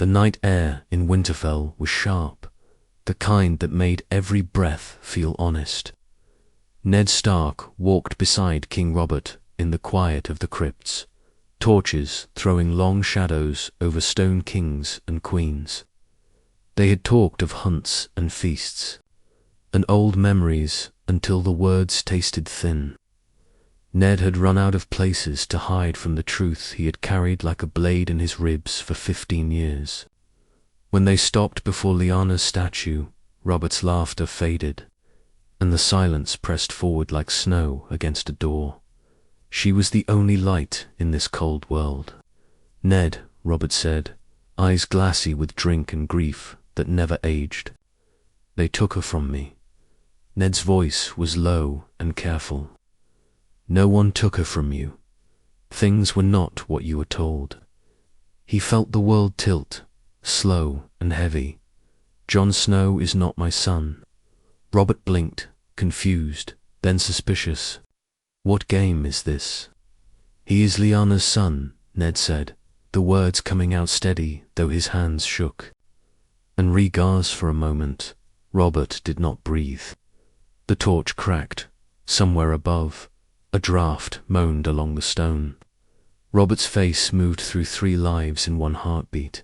The night air in Winterfell was sharp, the kind that made every breath feel honest. Ned Stark walked beside King Robert in the quiet of the crypts, torches throwing long shadows over stone kings and queens. They had talked of hunts and feasts, and old memories until the words tasted thin. Ned had run out of places to hide from the truth he had carried like a blade in his ribs for 15 years. When they stopped before Lyanna's statue, Robert's laughter faded, and the silence pressed forward like snow against a door. She was the only light in this cold world. "Ned," Robert said, eyes glassy with drink and grief that never aged. "They took her from me." Ned's voice was low and careful. "No one took her from you. Things were not what you were told." He felt the world tilt, slow and heavy. "Jon Snow is not my son." Robert blinked, confused, then suspicious. "What game is this?" "He is Lyanna's son," Ned said, the words coming out steady though his hands shook. And Rhaegar's for a moment. Robert did not breathe. The torch cracked. Somewhere above, a draft moaned along the stone. Robert's face moved through 3 lives in one heartbeat.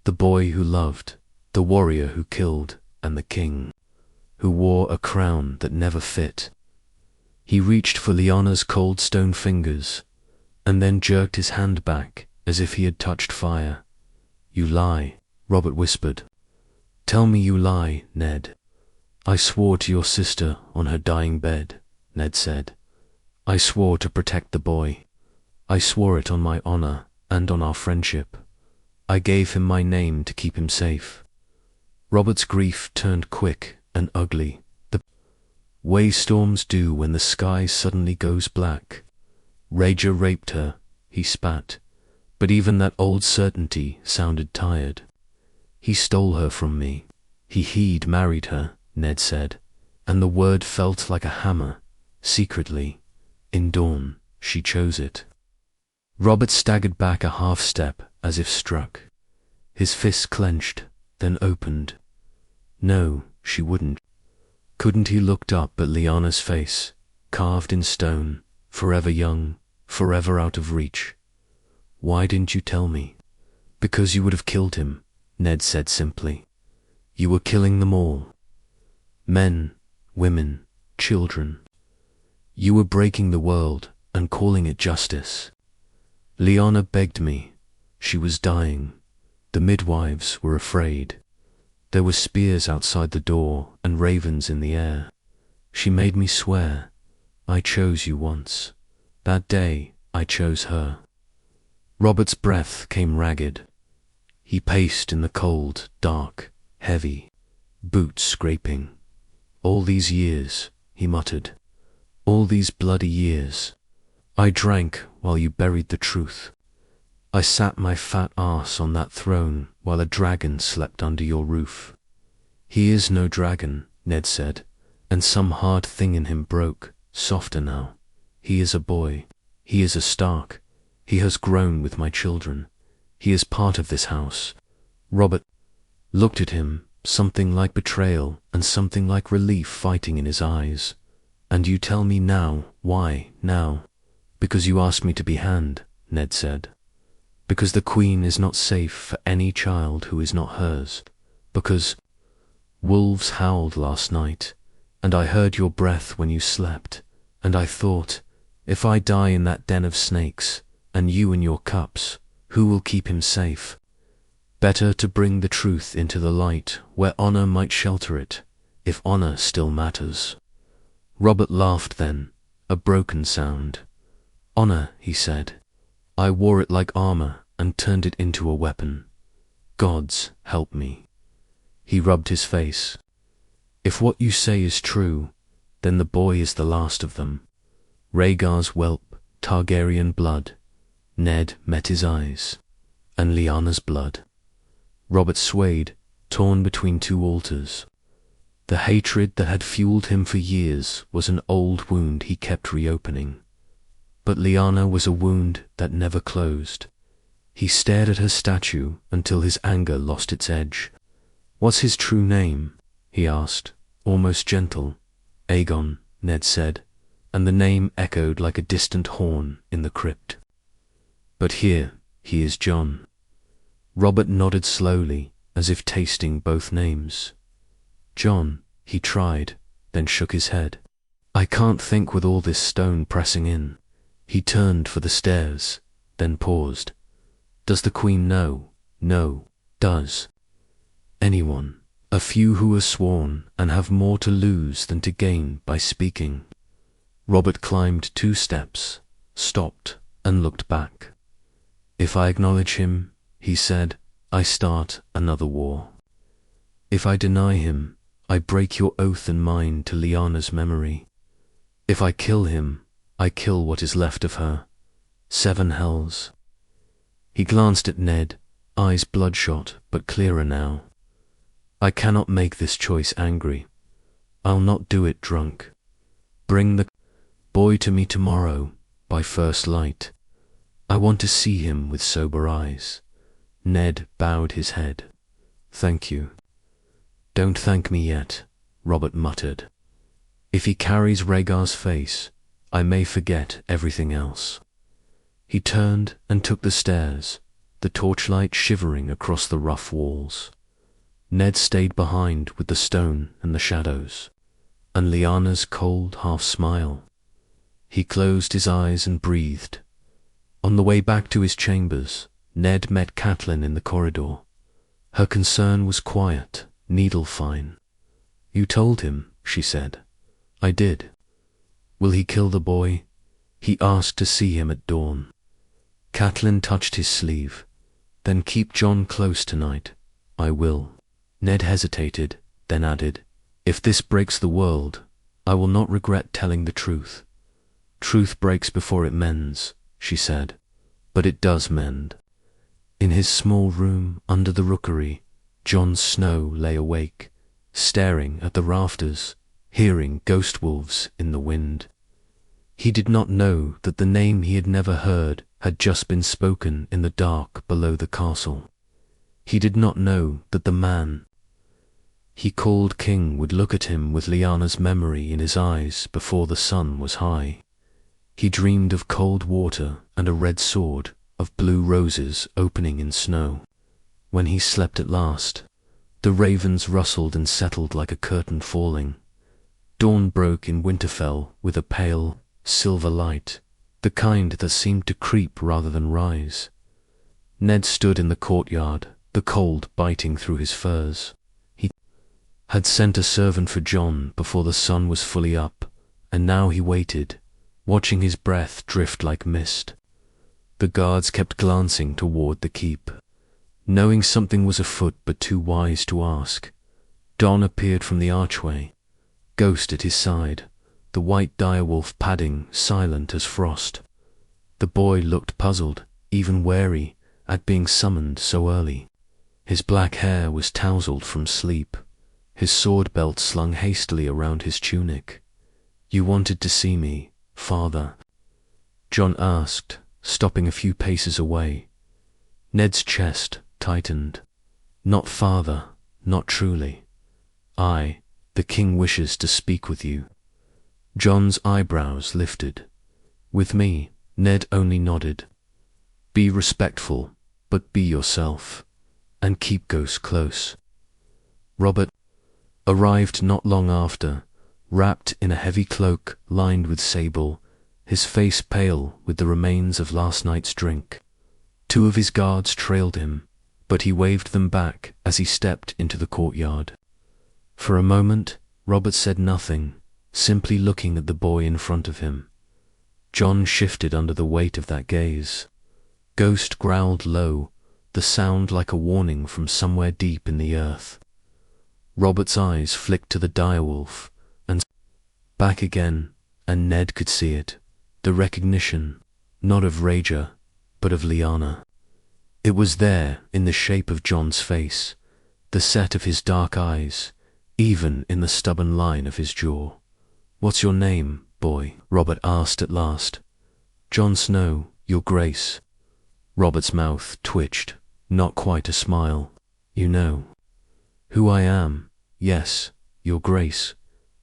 The boy who loved, the warrior who killed, and the king, who wore a crown that never fit. He reached for Lyanna's cold stone fingers, and then jerked his hand back as if he had touched fire. "You lie," Robert whispered. "Tell me you lie, Ned." "I swore to your sister on her dying bed," Ned said. "I swore to protect the boy. I swore it on my honor and on our friendship. I gave him my name to keep him safe." Robert's grief turned quick and ugly, the way storms do when the sky suddenly goes black. "Rhaegar raped her," he spat, but even that old certainty sounded tired. "He stole her from me." He'd married her, Ned said, and the word felt like a hammer. Secretly, in Dawn, she chose it. Robert staggered back a half step as if struck. His fists clenched, then opened. No, she wouldn't. Couldn't he looked up at Lyanna's face, carved in stone, forever young, forever out of reach. "Why didn't you tell me?" "Because you would have killed him," Ned said simply. "You were killing them all. Men, women, children. You were breaking the world and calling it justice." "Lyanna begged me. She was dying. The midwives were afraid. There were spears outside the door and ravens in the air. She made me swear. I chose you once. That day, I chose her." Robert's breath came ragged. He paced in the cold, dark, heavy, boots scraping. "All these years," he muttered. "All these bloody years. I drank while you buried the truth. I sat my fat ass on that throne while a dragon slept under your roof." "He is no dragon," Ned said, and some hard thing in him broke, softer now. "He is a boy. He is a Stark. He has grown with my children. He is part of this house." Robert looked at him, something like betrayal and something like relief fighting in his eyes. "And you tell me now, why now?" "Because you asked me to be hand," Ned said. "Because the Queen is not safe for any child who is not hers. Because wolves howled last night, and I heard your breath when you slept, and I thought, if I die in that den of snakes, and you in your cups, who will keep him safe? Better to bring the truth into the light where honor might shelter it, if honor still matters." Robert laughed then, a broken sound. "Honor," he said. "I wore it like armor and turned it into a weapon. Gods help me." He rubbed his face. "If what you say is true, then the boy is the last of them. Rhaegar's whelp, Targaryen blood." Ned met his eyes. "And Lyanna's blood." Robert swayed, torn between 2 altars. The hatred that had fueled him for years was an old wound he kept reopening. But Lyanna was a wound that never closed. He stared at her statue until his anger lost its edge. "What's his true name?" he asked, almost gentle. "Aegon," Ned said, and the name echoed like a distant horn in the crypt. "But here he is Jon." Robert nodded slowly, as if tasting both names. "Jon," he tried, then shook his head. "I can't think with all this stone pressing in." He turned for the stairs, then paused. "Does the Queen know?" "No." "Does anyone?" "A few who are sworn and have more to lose than to gain by speaking." Robert climbed 2 steps, stopped, and looked back. "If I acknowledge him," he said, "I start another war. If I deny him, I break your oath and mine to Lyanna's memory. If I kill him, I kill what is left of her. 7 hells." He glanced at Ned, eyes bloodshot but clearer now. "I cannot make this choice angry. I'll not do it drunk. Bring the boy to me tomorrow, by first light. I want to see him with sober eyes." Ned bowed his head. "Thank you." "Don't thank me yet," Robert muttered. "If he carries Rhaegar's face, I may forget everything else." He turned and took the stairs, the torchlight shivering across the rough walls. Ned stayed behind with the stone and the shadows, and Lyanna's cold half-smile. He closed his eyes and breathed. On the way back to his chambers, Ned met Catelyn in the corridor. Her concern was quiet, needle-fine. "You told him," she said. "I did." "Will he kill the boy?" "He asked to see him at dawn." Catelyn touched his sleeve. "Then keep Jon close tonight." "I will." Ned hesitated, then added, "If this breaks the world, I will not regret telling the truth." "Truth breaks before it mends," she said, "but it does mend." In his small room under the rookery, Jon Snow lay awake, staring at the rafters, hearing ghost wolves in the wind. He did not know that the name he had never heard had just been spoken in the dark below the castle. He did not know that the man he called king would look at him with Lyanna's memory in his eyes before the sun was high. He dreamed of cold water and a red sword, of blue roses opening in snow. When he slept at last, the ravens rustled and settled like a curtain falling. Dawn broke in Winterfell with a pale, silver light, the kind that seemed to creep rather than rise. Ned stood in the courtyard, the cold biting through his furs. He had sent a servant for Jon before the sun was fully up, and now he waited, watching his breath drift like mist. The guards kept glancing toward the keep, knowing something was afoot but too wise to ask. Don appeared from the archway, Ghost at his side, the white direwolf padding, silent as frost. The boy looked puzzled, even wary, at being summoned so early. His black hair was tousled from sleep, his sword belt slung hastily around his tunic. "You wanted to see me, father?" Jon asked, stopping a few paces away. Ned's chest tightened. "Not father, not truly. The king wishes to speak with you." Jon's eyebrows lifted. "With me?" Ned only nodded. "Be respectful, but be yourself, and keep Ghost close." Robert arrived not long after, wrapped in a heavy cloak lined with sable, his face pale with the remains of last night's drink. 2 of his guards trailed him, but he waved them back as he stepped into the courtyard. For a moment, Robert said nothing, simply looking at the boy in front of him. Jon shifted under the weight of that gaze. Ghost growled low, the sound like a warning from somewhere deep in the earth. Robert's eyes flicked to the direwolf, and back again, and Ned could see it, the recognition, not of Rhaegar, but of Lyanna. It was there in the shape of Jon's face, the set of his dark eyes, even in the stubborn line of his jaw. "What's your name, boy?" Robert asked at last. "Jon Snow, your grace." Robert's mouth twitched, not quite a smile. You know who I am? Yes, Your Grace.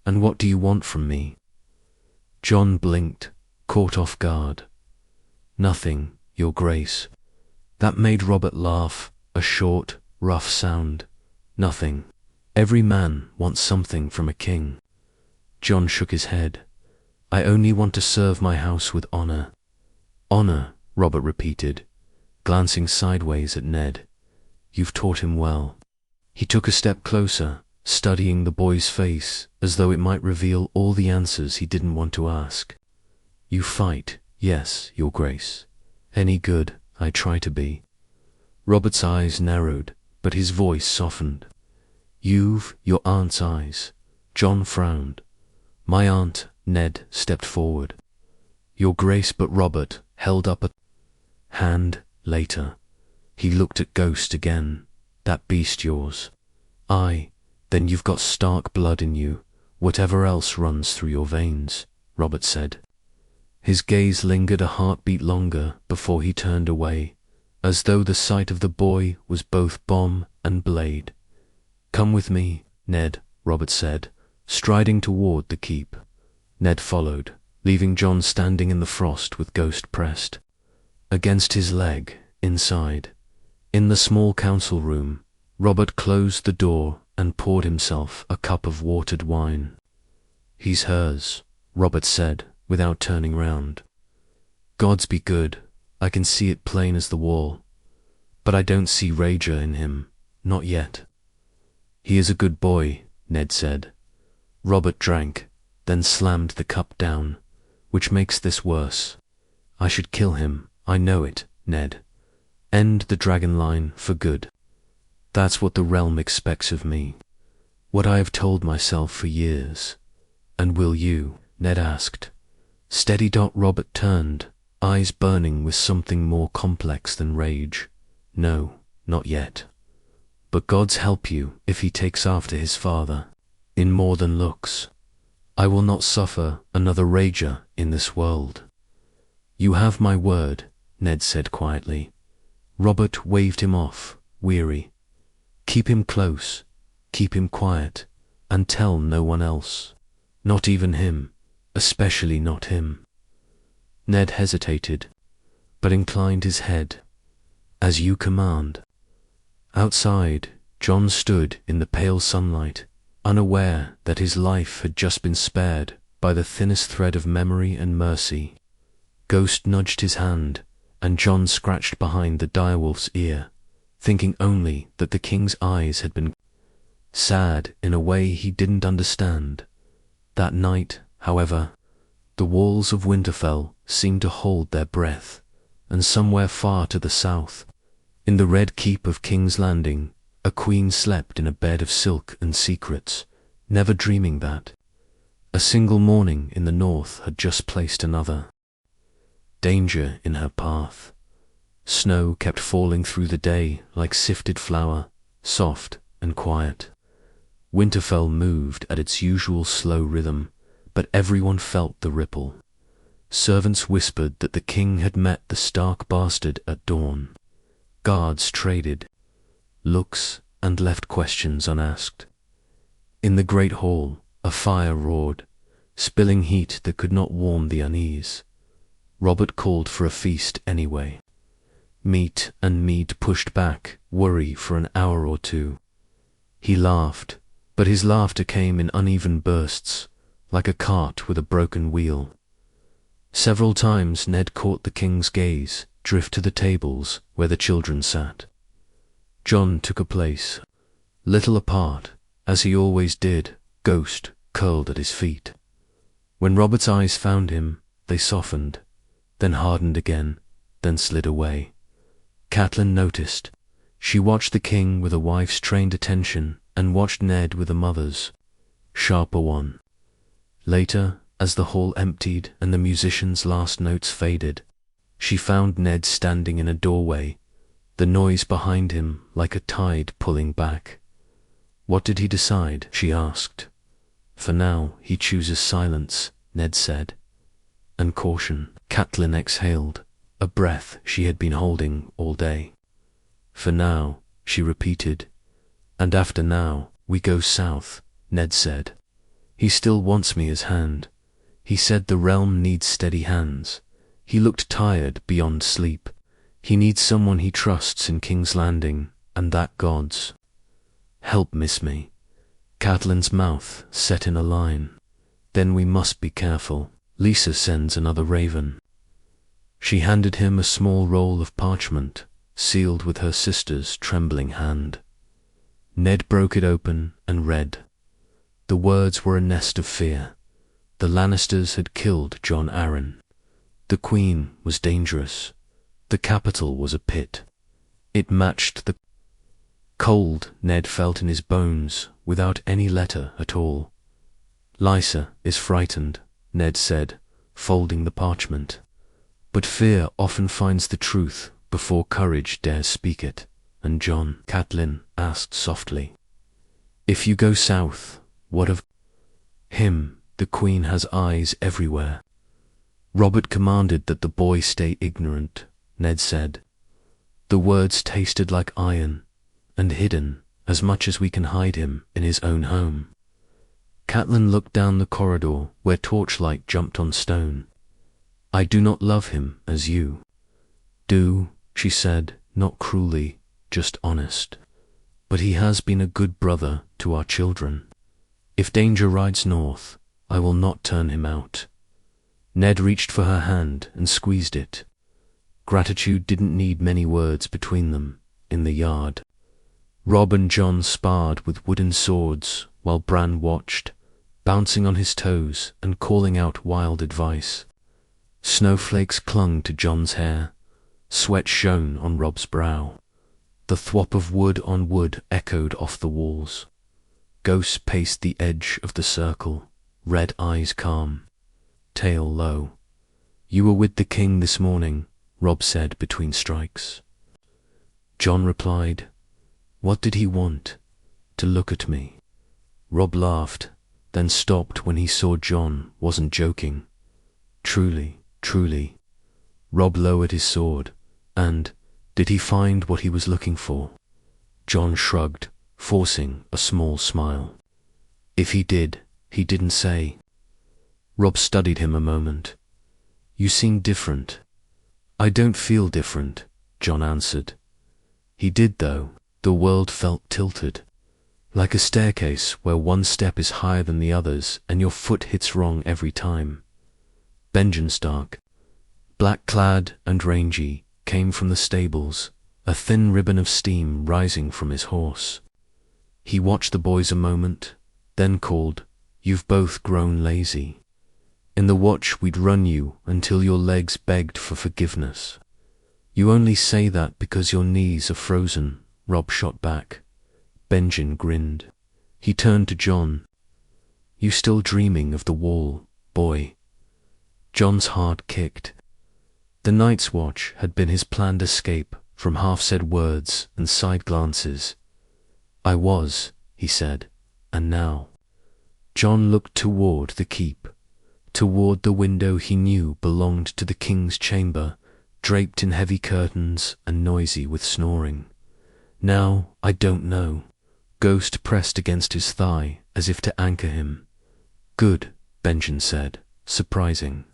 And what do you want from me? John blinked, caught off guard. Nothing, Your Grace. That made Robert laugh, a short, rough sound. Nothing. Every man wants something from a king. John shook his head. I only want to serve my house with honor. Honor, Robert repeated, glancing sideways at Ned. You've taught him well. He took a step closer, studying the boy's face as though it might reveal all the answers he didn't want to ask. You fight, yes, Your Grace. Any good, I try to be. Robert's eyes narrowed, but his voice softened. You've your aunt's eyes. John frowned. My aunt, Ned stepped forward. Your Grace, but Robert held up a hand. Later, he looked at Ghost again. That beast yours. Aye, then you've got Stark blood in you, whatever else runs through your veins, Robert said. His gaze lingered a heartbeat longer before he turned away, as though the sight of the boy was both balm and blade. Come with me, Ned, Robert said, striding toward the keep. Ned followed, leaving John standing in the frost with Ghost pressed against his leg, inside. In the small council room, Robert closed the door and poured himself a cup of watered wine. He's hers, Robert said, without turning round. Gods be good, I can see it plain as the wall. But I don't see Rager in him, not yet. He is a good boy, Ned said. Robert drank, then slammed the cup down, which makes this worse. I should kill him, I know it, Ned. End the dragon line for good. That's what the realm expects of me. What I have told myself for years. And will you? Ned asked. Steady. Robert turned, eyes burning with something more complex than rage. No, not yet. But God's help you if he takes after his father, in more than looks. I will not suffer another Rager in this world. You have my word, Ned said quietly. Robert waved him off, weary. Keep him close, keep him quiet, and tell no one else. Not even him, especially not him. Ned hesitated, but inclined his head. As you command. Outside, John stood in the pale sunlight, unaware that his life had just been spared by the thinnest thread of memory and mercy. Ghost nudged his hand, and John scratched behind the direwolf's ear, thinking only that the king's eyes had been sad in a way he didn't understand. That night, however, the walls of Winterfell seemed to hold their breath, and somewhere far to the south, in the red keep of King's Landing, a queen slept in a bed of silk and secrets, never dreaming that a single morning in the north had just placed another danger in her path. Snow kept falling through the day like sifted flour, soft and quiet. Winterfell moved at its usual slow rhythm, but everyone felt the ripple. Servants whispered that the king had met the Stark bastard at dawn. Guards traded looks and left questions unasked. In the great hall, a fire roared, spilling heat that could not warm the unease. Robert called for a feast anyway. Meat and mead pushed back worry for an hour or two. He laughed, but his laughter came in uneven bursts, like a cart with a broken wheel. Several times Ned caught the king's gaze drift to the tables where the children sat. John took a place, little apart, as he always did, Ghost curled at his feet. When Robert's eyes found him, they softened, then hardened again, then slid away. Catelyn noticed. She watched the king with a wife's trained attention and watched Ned with a mother's, sharper one. Later, as the hall emptied and the musicians' last notes faded, she found Ned standing in a doorway, the noise behind him like a tide pulling back. What did he decide? She asked. For now, he chooses silence, Ned said. And caution. Catelyn exhaled. a breath she had been holding all day. For now, she repeated. And after now, we go south, Ned said. He still wants me as hand. He said the realm needs steady hands. He looked tired beyond sleep. He needs someone he trusts in King's Landing, and that gods. Help miss me. Catelyn's mouth set in a line. Then we must be careful. Lisa sends another raven. She handed him a small roll of parchment, sealed with her sister's trembling hand. Ned broke it open and read. The words were a nest of fear. The Lannisters had killed Jon Arryn. The Queen was dangerous. The capital was a pit. It matched the cold Ned felt in his bones without any letter at all. Lysa is frightened, Ned said, folding the parchment. But fear often finds the truth before courage dares speak it. And Jon, Catelyn asked softly. If you go south, what of him? The Queen has eyes everywhere. Robert commanded that the boy stay ignorant, Ned said. The words tasted like iron, and hidden as much as we can hide him in his own home. Catelyn looked down the corridor where torchlight jumped on stone. I do not love him as you do, she said, not cruelly, just honest. But he has been a good brother to our children. If danger rides north, I will not turn him out. Ned reached for her hand and squeezed it. Gratitude didn't need many words between them in the yard. Robb and Jon sparred with wooden swords while Bran watched, bouncing on his toes and calling out wild advice. Snowflakes clung to Jon's hair. Sweat shone on Robb's brow. The thwop of wood on wood echoed off the walls. Ghosts paced the edge of the circle, red eyes calm, tail low. You were with the king this morning, Robb said between strikes. Jon replied, what did he want? To look at me. Robb laughed, then stopped when he saw Jon wasn't joking. Truly, truly. Robb lowered his sword, and did he find what he was looking for? Jon shrugged, forcing a small smile. If he did, he didn't say. Robb studied him a moment. You seem different. I don't feel different, Jon answered. He did though. The world felt tilted. Like a staircase where one step is higher than the others and your foot hits wrong every time. Benjen Stark, black-clad and rangy, came from the stables, a thin ribbon of steam rising from his horse. He watched the boys a moment, then called, You've both grown lazy. In the watch we'd run you until your legs begged for forgiveness. You only say that because your knees are frozen, Robb shot back. Benjen grinned. He turned to Jon. You still dreaming of the wall, boy? Jon's heart kicked. The Night's Watch had been his planned escape from half-said words and side glances. I was, he said, and now. Jon looked toward the keep, toward the window he knew belonged to the king's chamber, draped in heavy curtains and noisy with snoring. Now, I don't know. Ghost pressed against his thigh as if to anchor him. Good, Benjen said, surprising.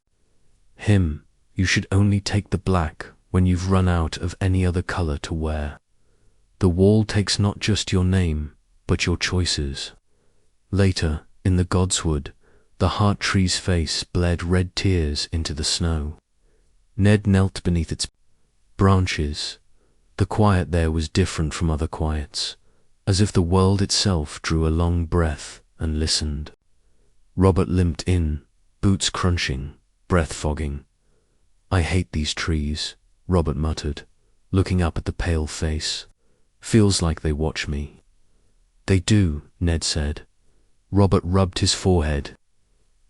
Him, you should only take the black when you've run out of any other color to wear. The wall takes not just your name, but your choices. Later, in the Godswood, the heart tree's face bled red tears into the snow. Ned knelt beneath its branches. The quiet there was different from other quiets, as if the world itself drew a long breath and listened. Robert limped in, boots crunching, breath fogging. I hate these trees, Robert muttered, looking up at the pale face. Feels like they watch me. They do, Ned said. Robert rubbed his forehead.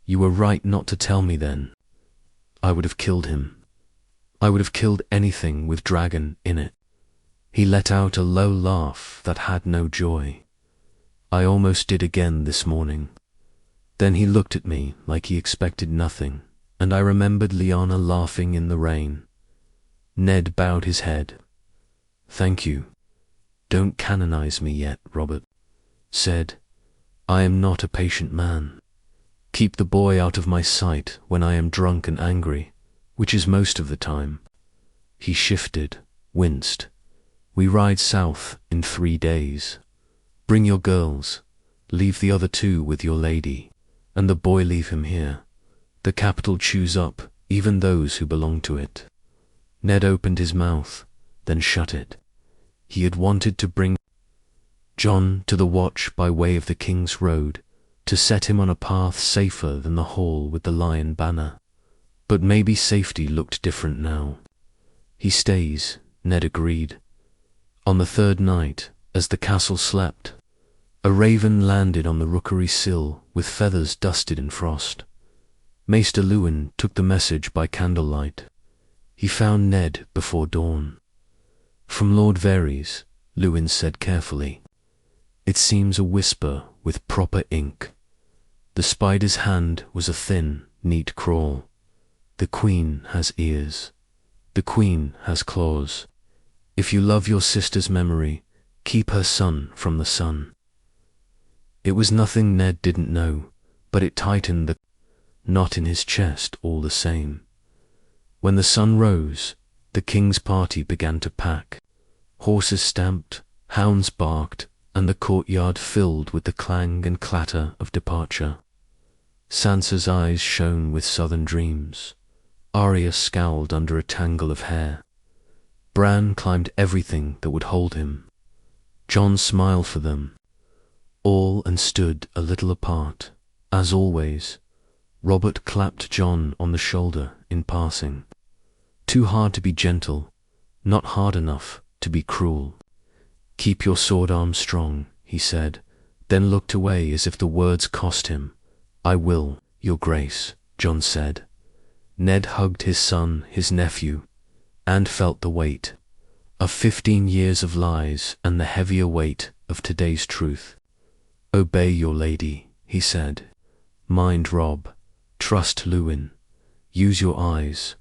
You were right not to tell me then. I would have killed him. I would have killed anything with dragon in it. He let out a low laugh that had no joy. I almost did again this morning. Then he looked at me like he expected nothing, and I remembered Lyanna laughing in the rain. Ned bowed his head. "Thank you. Don't canonize me yet," Robert said. "I am not a patient man. Keep the boy out of my sight when I am drunk and angry, which is most of the time." He shifted, winced. "We ride south in 3 days. Bring your girls. Leave the other 2 with your lady, and the boy leave him here. The capital chews up even those who belong to it." Ned opened his mouth, then shut it. He had wanted to bring John to the watch by way of the King's Road, to set him on a path safer than the hall with the lion banner. But maybe safety looked different now. "He stays," Ned agreed. On the 3rd night, as the castle slept, a raven landed on the rookery sill with feathers dusted in frost. Maester Lewin took the message by candlelight. He found Ned before dawn. "From Lord Verres," Lewin said carefully. "It seems a whisper with proper ink. The spider's hand was a thin, neat crawl. The queen has ears. The queen has claws. If you love your sister's memory, keep her son from the sun." It was nothing Ned didn't know, but it tightened the knot in his chest all the same. When the sun rose, the king's party began to pack. Horses stamped, hounds barked, and the courtyard filled with the clang and clatter of departure. Sansa's eyes shone with southern dreams. Arya scowled under a tangle of hair. Bran climbed everything that would hold him. Jon smiled for them, all and stood a little apart. As always, Robert clapped Jon on the shoulder in passing. Too hard to be gentle, not hard enough to be cruel. "Keep your sword arm strong," he said, then looked away as if the words cost him. "I will, your grace," Jon said. Ned hugged his son, his nephew, and felt the weight of 15 years of lies and the heavier weight of today's truth. "Obey your lady," he said. "Mind Rob. Trust Lewin. Use your eyes."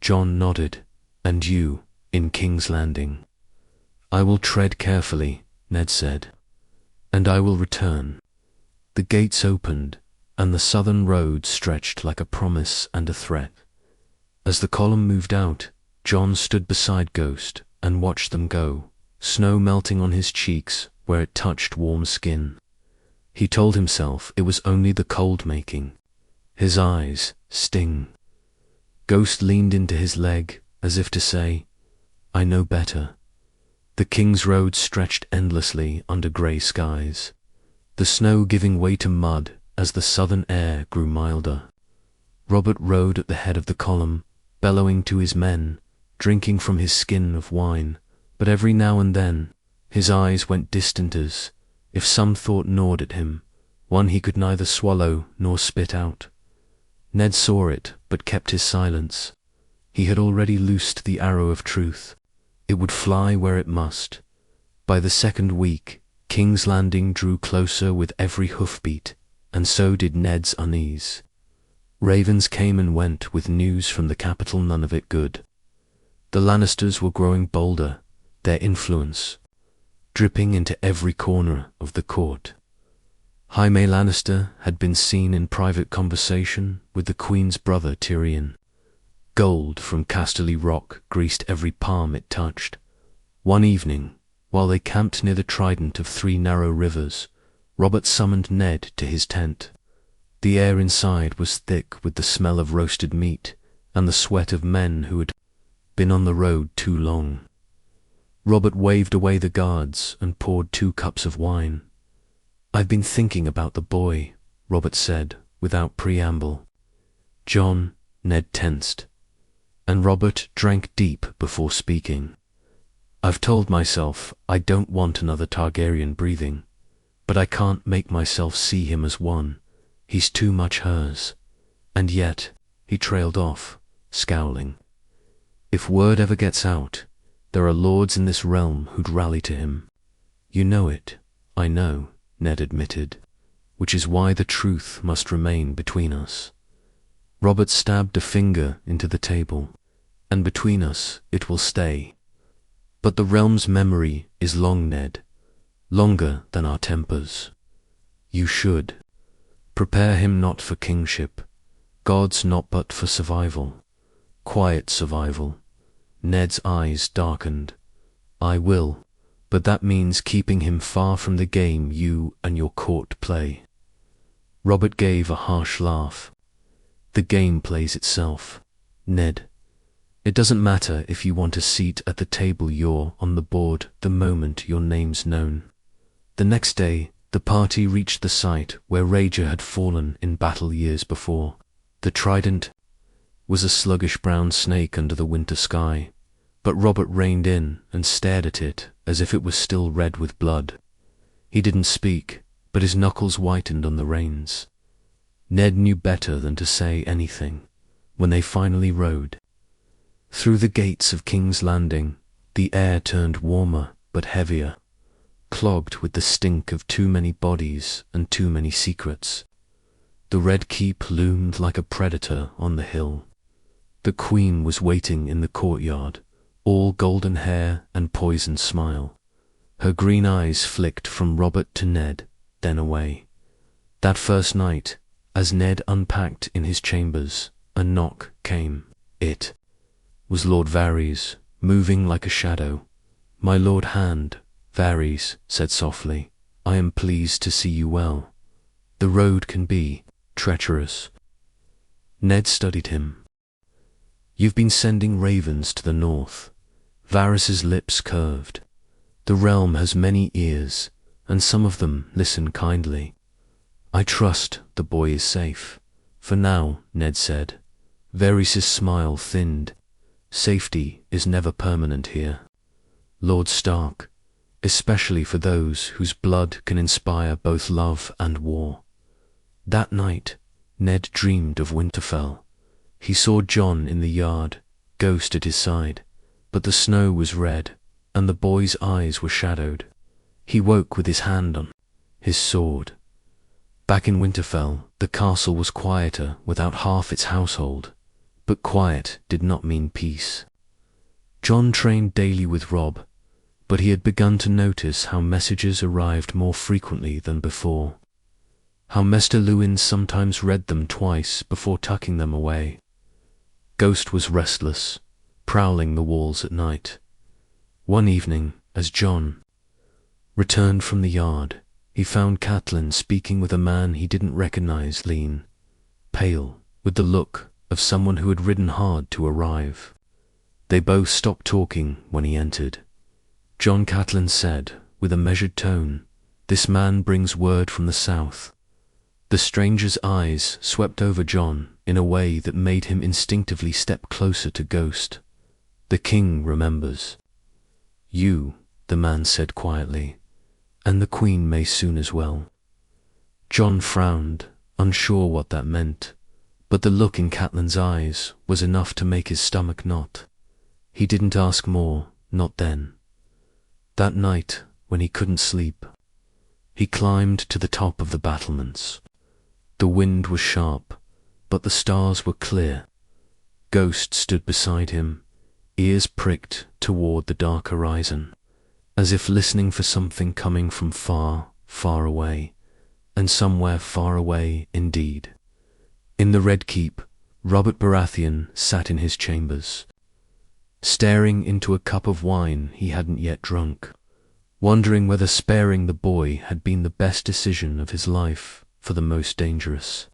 Jon nodded. "And you, in King's Landing." "I will tread carefully," Ned said. "And I will return." The gates opened, and the southern road stretched like a promise and a threat. As the column moved out, Jon stood beside Ghost and watched them go, snow melting on his cheeks where it touched warm skin. He told himself it was only the cold making. His eyes sting. Ghost leaned into his leg as if to say, "I know better." The King's Road stretched endlessly under grey skies, the snow giving way to mud as the southern air grew milder. Robert rode at the head of the column, bellowing to his men, drinking from his skin of wine, but every now and then his eyes went distant as if some thought gnawed at him, one he could neither swallow nor spit out. Ned saw it, but kept his silence. He had already loosed the arrow of truth. It would fly where it must. By the 2nd week, King's Landing drew closer with every hoofbeat, and so did Ned's unease. Ravens came and went with news from the capital, none of it good. The Lannisters were growing bolder, their influence dripping into every corner of the court. Jaime Lannister had been seen in private conversation with the Queen's brother Tyrion. Gold from Casterly Rock greased every palm it touched. One evening, while they camped near the trident of 3 narrow rivers, Robert summoned Ned to his tent. The air inside was thick with the smell of roasted meat and the sweat of men who had been on the road too long. Robert waved away the guards and poured 2 cups of wine. "I've been thinking about the boy," Robert said, without preamble. Jon, Ned tensed, and Robert drank deep before speaking. "I've told myself I don't want another Targaryen breathing, but I can't make myself see him as one. He's too much hers." And yet, he trailed off, scowling. "If word ever gets out, there are lords in this realm who'd rally to him." "You know it, I know," Ned admitted, "which is why the truth must remain between us." Robert stabbed a finger into the table. and between us it will stay. But the realm's memory is long, Ned, longer than our tempers. You should prepare him not for kingship, gods not but for survival, quiet survival. Ned's eyes darkened. I will, but that means keeping him far from the game you and your court play. Robert gave a harsh laugh. The game plays itself, Ned. It doesn't matter if you want a seat at the table, you're on the board the moment your name's known. The next day, the party reached the site where Rager had fallen in battle years before. The trident was a sluggish brown snake under the winter sky, but Robert reined in and stared at it as if it was still red with blood. He didn't speak, but his knuckles whitened on the reins. Ned knew better than to say anything when they finally rode. Through the gates of King's Landing, the air turned warmer but heavier, clogged with the stink of too many bodies and too many secrets. The Red Keep loomed like a predator on the hill. The Queen was waiting in the courtyard, all golden hair and poisoned smile. Her green eyes flicked from Robert to Ned, then away. That first night, as Ned unpacked in his chambers, a knock came. It was Lord Varys, moving like a shadow. "My Lord Hand," Varys said softly, "I am pleased to see you well. The road can be treacherous." Ned studied him. "You've been sending ravens to the north." Varys's lips curved. "The realm has many ears, and some of them listen kindly. I trust the boy is safe. For now," Ned said. Varys's smile thinned. "Safety is never permanent here, Lord Stark, especially for those whose blood can inspire both love and war." That night, Ned dreamed of Winterfell. He saw Jon in the yard, Ghost at his side, but the snow was red, and the boy's eyes were shadowed. He woke with his hand on his sword. Back in Winterfell, the castle was quieter without half its household, but quiet did not mean peace. Jon trained daily with Robb, but he had begun to notice how messages arrived more frequently than before, how Maester Luwin sometimes read them twice before tucking them away. Ghost was restless, prowling the walls at night. One evening, as Jon returned from the yard, he found Catelyn speaking with a man he didn't recognize, lean, pale, with the look of someone who had ridden hard to arrive. They both stopped talking when he entered. "Jon," Catelyn said, with a measured tone, "this man brings word from the south." The stranger's eyes swept over Jon in a way that made him instinctively step closer to Ghost. "The king remembers you," the man said quietly, "and the queen may soon as well." Jon frowned, unsure what that meant, but the look in Catelyn's eyes was enough to make his stomach knot. He didn't ask more, not then. That night, when he couldn't sleep, he climbed to the top of the battlements. The wind was sharp, but the stars were clear. Ghost stood beside him, ears pricked toward the dark horizon, as if listening for something coming from far, far away, and somewhere far away indeed. In the Red Keep, Robert Baratheon sat in his chambers, staring into a cup of wine he hadn't yet drunk, wondering whether sparing the boy had been the best decision of his life for the most dangerous.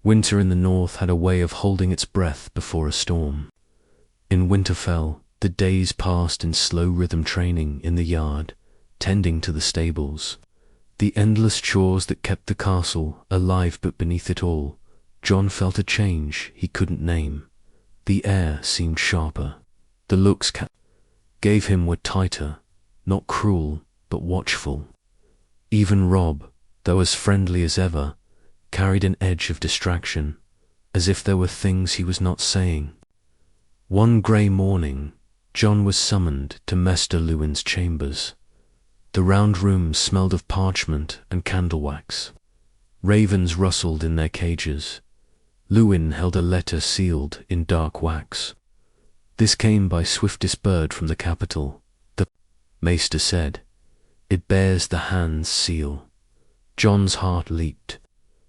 Winter in the north had a way of holding its breath before a storm. In Winterfell, the days passed in slow rhythm training in the yard, tending to the stables, the endless chores that kept the castle alive, but beneath it all, Jon felt a change he couldn't name. The air seemed sharper. The looks Cat gave him were tighter, not cruel, but watchful. Even Robb, though as friendly as ever, carried an edge of distraction, as if there were things he was not saying. One grey morning, Jon was summoned to Maester Luwin's chambers. The round room smelled of parchment and candle wax. Ravens rustled in their cages. Luwin held a letter sealed in dark wax. This came by swiftest bird from the capital, the maester said. It bears the hand's seal. John's heart leaped.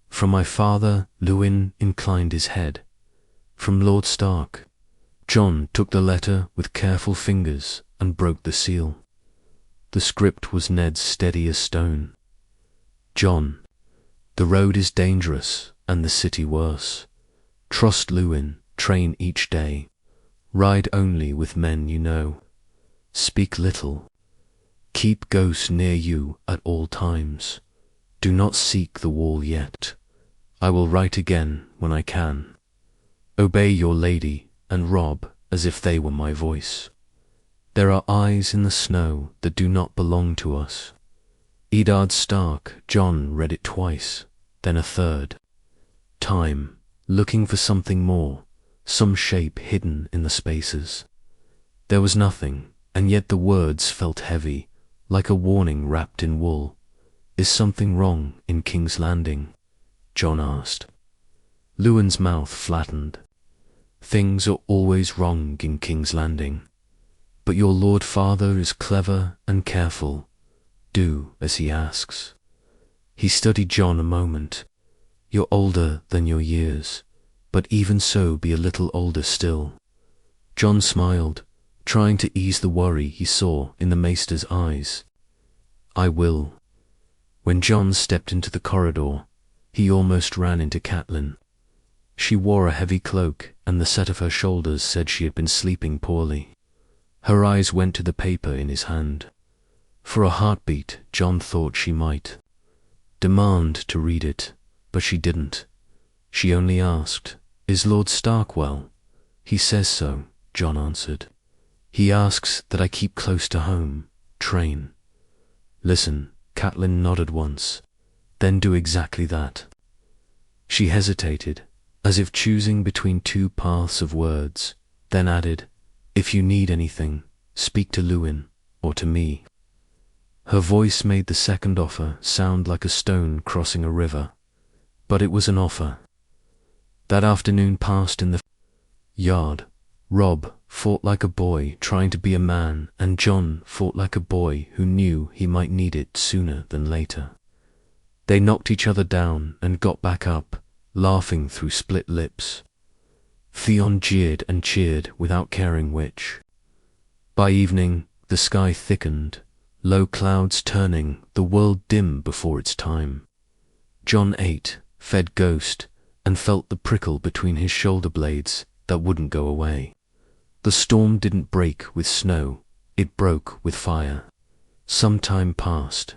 From my father, Lewin inclined his head. From Lord Stark. John took the letter with careful fingers and broke the seal. The script was Ned's steady as stone. John, the road is dangerous and the city worse. Trust Lewin, train each day. Ride only with men you know. Speak little. Keep Ghost near you at all times. Do not seek the wall yet. I will write again when I can. Obey your lady and Rob as if they were my voice. There are eyes in the snow that do not belong to us. Eddard Stark, John read it twice, then a third. Time, looking for something more, some shape hidden in the spaces. There was nothing, and yet the words felt heavy, like a warning wrapped in wool. Is something wrong in King's Landing? John asked. Lewin's mouth flattened. Things are always wrong in King's Landing. But your Lord Father is clever and careful. Do as he asks. He studied John a moment. You're older than your years, but even so be a little older still. John smiled, trying to ease the worry he saw in the maester's eyes. I will. When John stepped into the corridor, he almost ran into Catelyn. She wore a heavy cloak, and the set of her shoulders said she had been sleeping poorly. Her eyes went to the paper in his hand. For a heartbeat, John thought she might demand to read it, but she didn't. She only asked, Is Lord Stark well? He says so, John answered. He asks that I keep close to home, train. Listen, Catelyn nodded once, then do exactly that. She hesitated, as if choosing between two paths of words, then added, If you need anything, speak to Lewin or to me. Her voice made the second offer sound like a stone crossing a river, but it was an offer. That afternoon passed in the yard. Rob fought like a boy trying to be a man, and John fought like a boy who knew he might need it sooner than later. They knocked each other down and got back up, laughing through split lips. Theon jeered and cheered without caring which. By evening, the sky thickened, low clouds turning the world dim before its time. John ate, fed Ghost, and felt the prickle between his shoulder blades that wouldn't go away. The storm didn't break with snow, it broke with fire. Some time passed.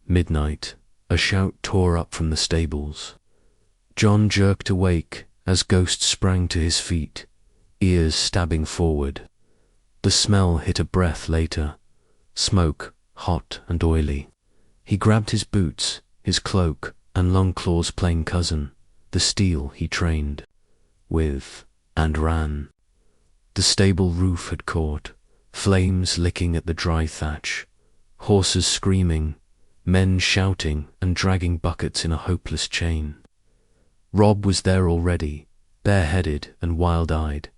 Midnight, a shout tore up from the stables. John jerked awake as Ghost sprang to his feet, ears stabbing forward. The smell hit a breath later, smoke, hot and oily. He grabbed his boots, his cloak, and Longclaw's plain cousin, the steel he trained with, and ran. The stable roof had caught, flames licking at the dry thatch, horses screaming, men shouting and dragging buckets in a hopeless chain. Rob was there already, bareheaded and wild-eyed.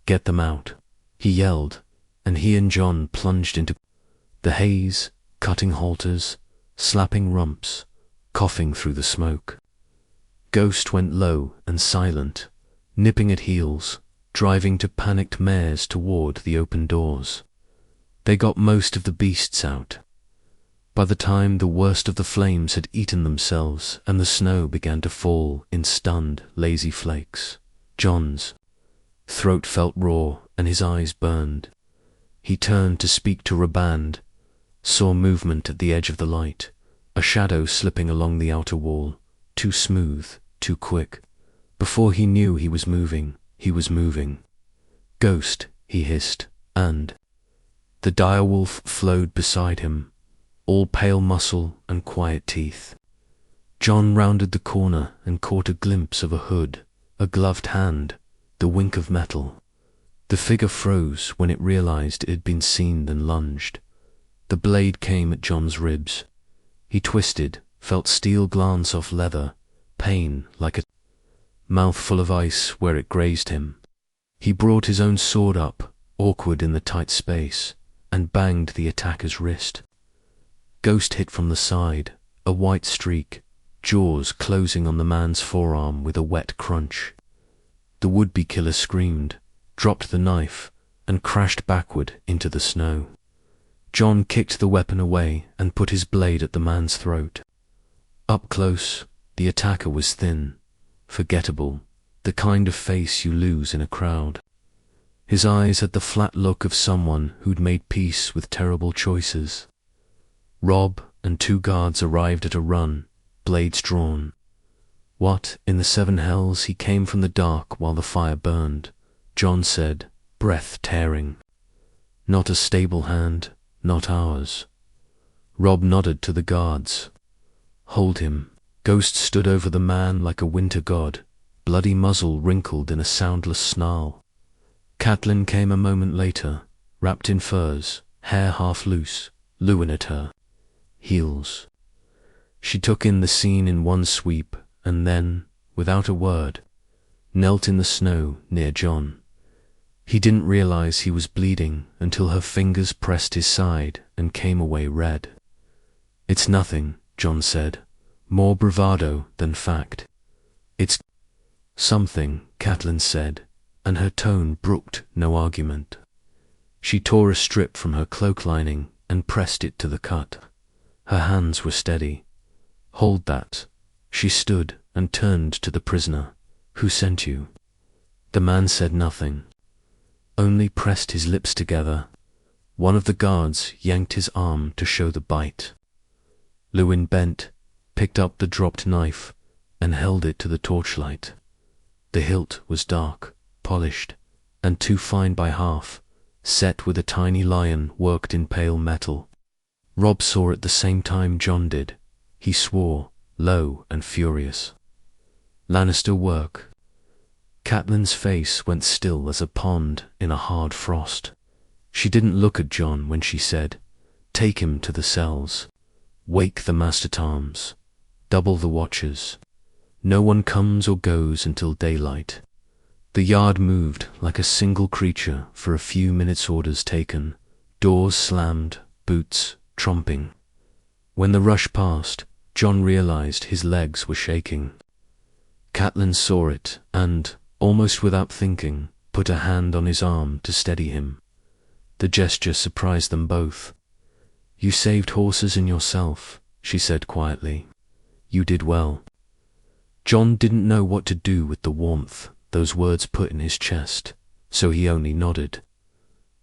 Get them out, he yelled, and he and John plunged into the haze, cutting halters, slapping rumps, coughing through the smoke. Ghost went low and silent, nipping at heels, driving to panicked mares toward the open doors. They got most of the beasts out. By the time the worst of the flames had eaten themselves and the snow began to fall in stunned, lazy flakes, John's throat felt raw and his eyes burned. He turned to speak to Raband, saw movement at the edge of the light, a shadow slipping along the outer wall, too smooth, too quick. Before he knew he was moving, he was moving. Ghost, he hissed, and the direwolf flowed beside him, all pale muscle and quiet teeth. John rounded the corner and caught a glimpse of a hood, a gloved hand, the wink of metal. The figure froze when it realized it had been seen, then lunged. The blade came at John's ribs. He twisted, felt steel glance off leather, pain like a mouthful of ice where it grazed him. He brought his own sword up, awkward in the tight space, and banged the attacker's wrist. Ghost hit from the side, a white streak, jaws closing on the man's forearm with a wet crunch. The would-be killer screamed, dropped the knife, and crashed backward into the snow. John kicked the weapon away and put his blade at the man's throat. Up close, the attacker was thin, forgettable, the kind of face you lose in a crowd. His eyes had the flat look of someone who'd made peace with terrible choices. Rob and 2 guards arrived at a run, blades drawn. What, in the 7 hells, he came from the dark while the fire burned, John said, breath tearing. Not a stable hand, not ours. Rob nodded to the guards. Hold him. Ghost stood over the man like a winter god, bloody muzzle wrinkled in a soundless snarl. Catelyn came a moment later, wrapped in furs, hair half loose, Lewin at her heels. She took in the scene in one sweep, and then, without a word, knelt in the snow near John. He didn't realize he was bleeding until her fingers pressed his side and came away red. It's nothing, John said, more bravado than fact. It's something, Catelyn said, and her tone brooked no argument. She tore a strip from her cloak lining and pressed it to the cut. Her hands were steady. Hold that. She stood and turned to the prisoner. Who sent you? The man said nothing, only pressed his lips together. One of the guards yanked his arm to show the bite. Lewin bent, picked up the dropped knife, and held it to the torchlight. The hilt was dark, polished, and too fine by half, set with a tiny lion worked in pale metal. Rob saw at the same time John did. He swore, low and furious. Lannister work. Catelyn's face went still as a pond in a hard frost. She didn't look at John when she said, take him to the cells. Wake the master-at-arms. Double the watchers. No one comes or goes until daylight. The yard moved like a single creature for a few minutes, orders taken. Doors slammed, boots tromping. When the rush passed, John realized his legs were shaking. Catelyn saw it and, almost without thinking, put a hand on his arm to steady him. The gesture surprised them both. You saved horses and yourself, she said quietly. You did well. John didn't know what to do with the warmth those words put in his chest, so he only nodded.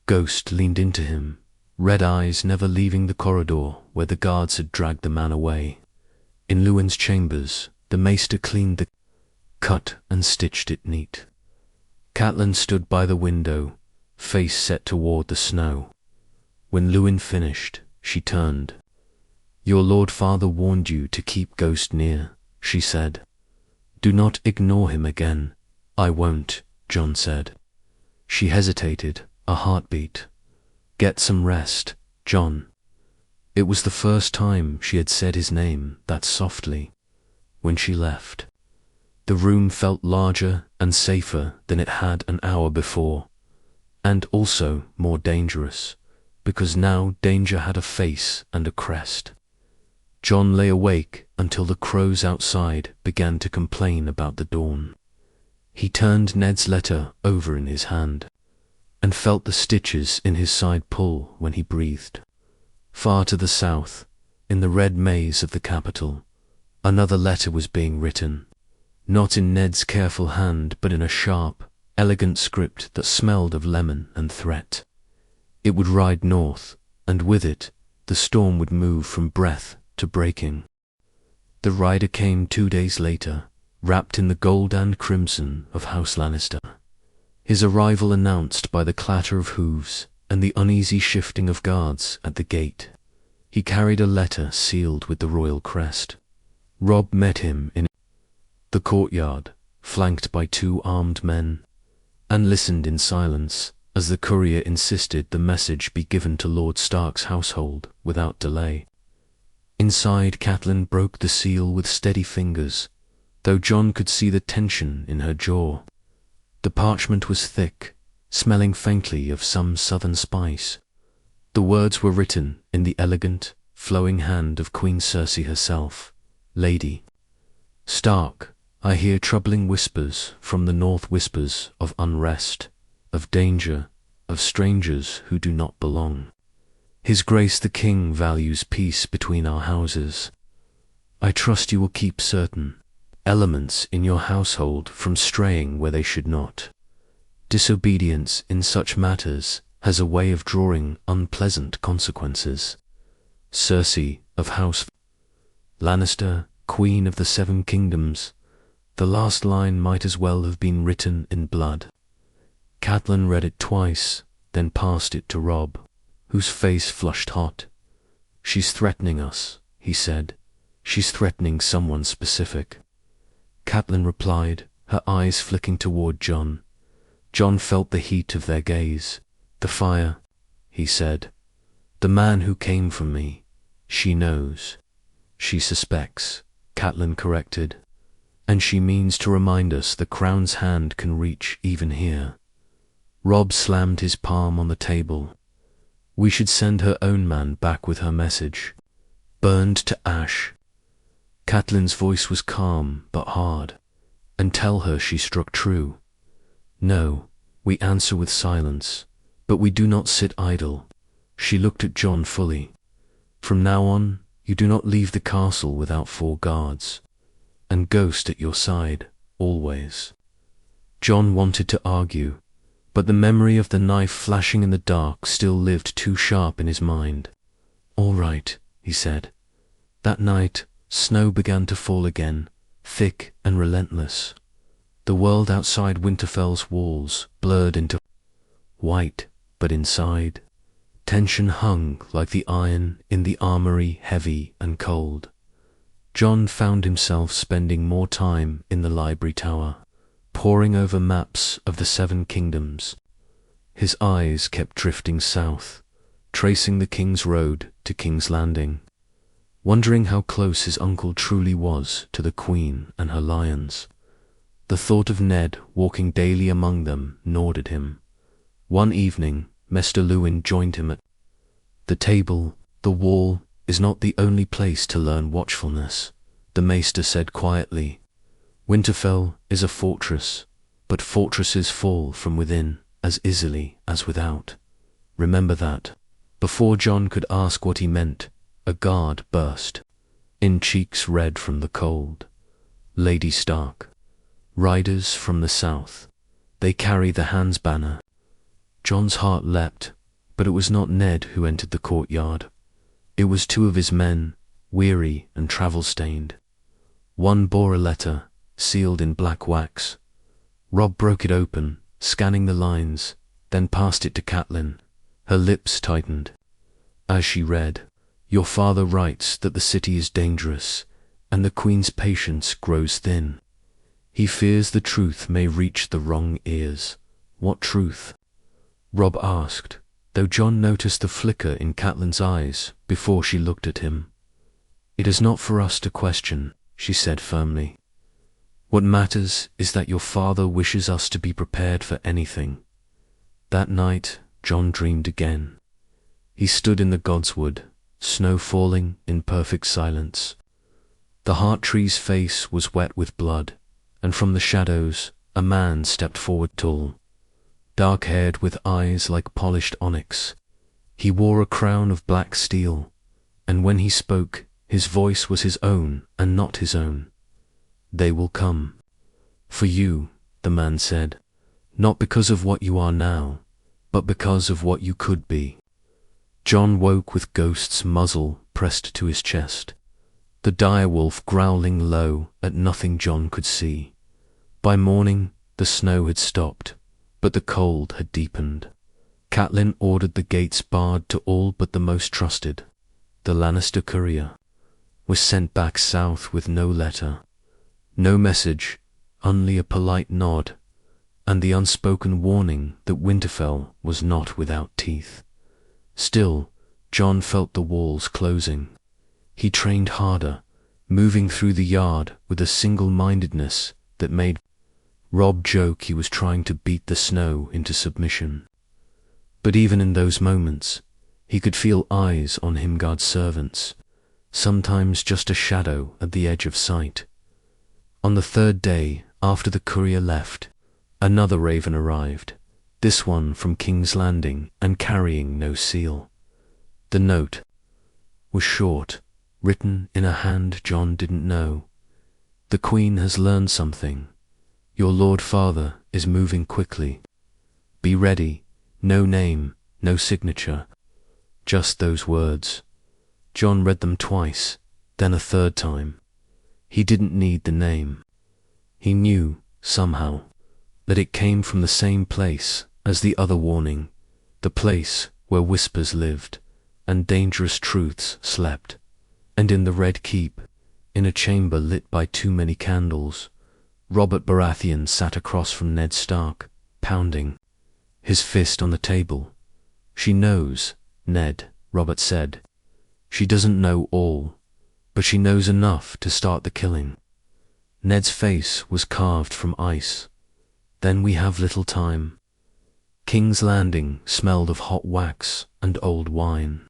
Ghost leaned into him, red eyes never leaving the corridor where the guards had dragged the man away. In Lewin's chambers, the maester cleaned the cut and stitched it neat. Catelyn stood by the window, face set toward the snow. When Lewin finished, she turned. Your Lord Father warned you to keep Ghost near, she said. Do not ignore him again. I won't, John said. She hesitated, a heartbeat. Get some rest, John. It was the first time she had said his name that softly. When she left, the room felt larger and safer than it had an hour before, and also more dangerous, because now danger had a face and a crest. John lay awake until the crows outside began to complain about the dawn. He turned Ned's letter over in his hand, and felt the stitches in his side pull when he breathed. Far to the south, in the red maze of the capital, another letter was being written, not in Ned's careful hand but in a sharp, elegant script that smelled of lemon and threat. It would ride north, and with it, the storm would move from breath to breaking. The rider came 2 days later, wrapped in the gold and crimson of House Lannister. His arrival announced by the clatter of hooves and the uneasy shifting of guards at the gate. He carried a letter sealed with the royal crest. Rob met him in the courtyard, flanked by 2 armed men, and listened in silence as the courier insisted the message be given to Lord Stark's household without delay. Inside, Catelyn broke the seal with steady fingers, though John could see the tension in her jaw. The parchment was thick, smelling faintly of some southern spice. The words were written in the elegant, flowing hand of Queen Circe herself. Lady Stark, I hear troubling whispers from the north, whispers of unrest, of danger, of strangers who do not belong. His Grace the King values peace between our houses. I trust you will keep certain elements in your household from straying where they should not. Disobedience in such matters has a way of drawing unpleasant consequences. Circe of House Lannister, Queen of the Seven Kingdoms. The last line might as well have been written in blood. Catelyn read it twice, then passed it to Robb, whose face flushed hot. She's threatening us, he said. She's threatening someone specific. Catelyn replied, her eyes flicking toward Jon. Jon felt the heat of their gaze. The fire, he said. The man who came from me. She knows. She suspects, Catelyn corrected. And she means to remind us the crown's hand can reach even here. Robb slammed his palm on the table. We should send her own man back with her message. Burned to ash. Catelyn's voice was calm but hard. And tell her she struck true. No, we answer with silence, but we do not sit idle. She looked at Jon fully. From now on, you do not leave the castle without 4 guards. And Ghost at your side, always. Jon wanted to argue, but the memory of the knife flashing in the dark still lived too sharp in his mind. All right, he said. That night, snow began to fall again, thick and relentless. The world outside Winterfell's walls blurred into white, but inside, tension hung like the iron in the armory, heavy and cold. Jon found himself spending more time in the library tower, poring over maps of the 7 kingdoms. His eyes kept drifting south, tracing the King's Road to King's Landing, wondering how close his uncle truly was to the Queen and her lions. The thought of Ned walking daily among them gnawed at him. One evening, Maester Luwin joined him at the table. The wall is not the only place to learn watchfulness, the Maester said quietly. Winterfell is a fortress, but fortresses fall from within as easily as without. Remember that. Before Jon could ask what he meant, a guard burst in, cheeks red from the cold. Lady Stark. Riders from the south. They carry the Hand's banner. Jon's heart leapt, but it was not Ned who entered the courtyard. It was 2 of his men, weary and travel-stained. One bore a letter, sealed in black wax. Robb broke it open, scanning the lines, then passed it to Catelyn. Her lips tightened. As she read, Your father writes that the city is dangerous, and the Queen's patience grows thin. He fears the truth may reach the wrong ears. What truth? Robb asked, though Jon noticed the flicker in Catelyn's eyes before she looked at him. It is not for us to question, she said firmly. What matters is that your father wishes us to be prepared for anything. That night, Jon dreamed again. He stood in the godswood, snow falling in perfect silence. The heart tree's face was wet with blood, and from the shadows a man stepped forward, tall, dark-haired with eyes like polished onyx. He wore a crown of black steel, and when he spoke, his voice was his own and not his own. They will come. For you, the man said, not because of what you are now, but because of what you could be. Jon woke with Ghost's muzzle pressed to his chest, the direwolf growling low at nothing Jon could see. By morning, the snow had stopped, but the cold had deepened. Catelyn ordered the gates barred to all but the most trusted. The Lannister courier was sent back south with no letter, no message, only a polite nod, and the unspoken warning that Winterfell was not without teeth. Still, Jon felt the walls closing. He trained harder, moving through the yard with a single-mindedness that made Rob joked he was trying to beat the snow into submission. But even in those moments, he could feel eyes on him, God's servants, sometimes just a shadow at the edge of sight. On the third day, after the courier left, another raven arrived, this one from King's Landing and carrying no seal. The note was short, written in a hand John didn't know. The Queen has learned something. Your Lord Father is moving quickly. Be ready. No name, no signature. Just those words. John read them twice, then a third time. He didn't need the name. He knew, somehow, that it came from the same place as the other warning, the place where whispers lived and dangerous truths slept. And in the Red Keep, in a chamber lit by too many candles, Robert Baratheon sat across from Ned Stark, pounding his fist on the table. She knows, Ned, Robert said. She doesn't know all, but she knows enough to start the killing. Ned's face was carved from ice. Then we have little time. King's Landing smelled of hot wax and old wine.